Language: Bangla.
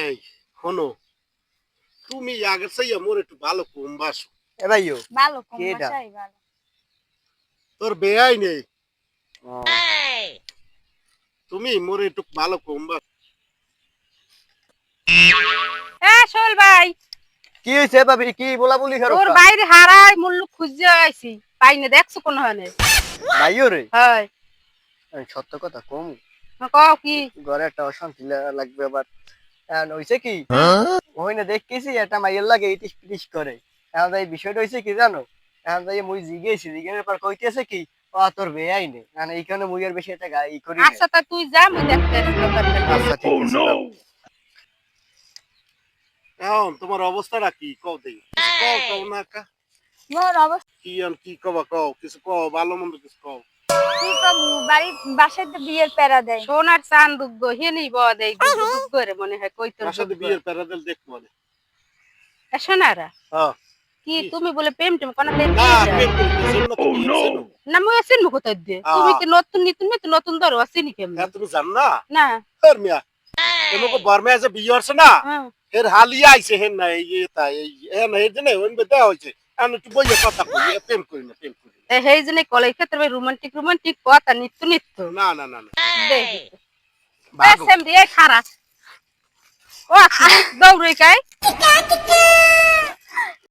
এই শোনো, তুমি আগের চাইয়া মোর একটু ভালো কম বাসো। এ ভাইও ভালো কম কে এটা? বাসাই ভালো। তোর বেয়াই নেই, ও, তুমি মোর একটু ভালো কম বাসো। শোল ভাই, কি হয়েছে ভাবি? কি বলা বলি তোর খারকা? বাইরে হারাই মুল্লু খুঁজে আইছি, পাইনে দেখছো কোন হনে? ভাইও রে, হয় আমি সত্য কথা কম, কও কি? ঘরে একটা অশান্তি লাগবে আবার। এখন হয়েছে কি, ওই না দেখতেছি একটা মাইয়ের লাগে ইটিস পিটিস করে। এখন এই বিষয়টা হয়েছে কি জানো, এখন তাই মুই জিগেছি, জিজ্ঞেসের পর কইতেছে কি, ও তোর বেয়াই নে, এখন এইখানে মুই আর বেশি একটা ই করি না। আচ্ছা তা তুই যা, আমি দেখতে আসি ব্যাপারটা কি। আচ্ছা ঠিক আছে দাও। এখন তোমার অবস্থাটা কি কও দেই? কও কও না কা? মোর অবস্থা কি আর কি কবা কও, কিছু কও, ভালো মন্দ কিছু কও। কি কমু, বাড়ি বাসায় তো বিয়ের প্যারা দেয়। সোনার চান দুগ্গ হেনি বদ এই দুগ্গ রে মনে হয় কইতর তার সাথে বিয়ের প্যারাডেল দেখবো মানে। সোনারা হ্যাঁ। কি তুমি বলে প্রেম টেম কোন দেন না প্রেম করতেছেন না, তুমি চেনো? না মই আছেন মুখ তাই দে তুমি কি নতুন নিতুন মে নতুন ধরো আছিনি কেমন হ্যাঁ তুমি জান না? না ফের মিয়া এমকো বর্মে যে বিয়ে হচ্ছে না, হ্যাঁ এর হালিয়া আইছে হেন না এই তা এই এ না এর জন্য ওই বেদা হইছে। আমি একটু বইয়ে কথা কই, প্রেম করি না, প্রেম করি না। হেই জন্য কলাই ক্ষেত্রে রোমান্টিক রোমান্টিক কথা নিত্য নিত্য না না না না দেখি ভাগো। এসএম দিয়ে খারাপ ও দৌড়ই কাই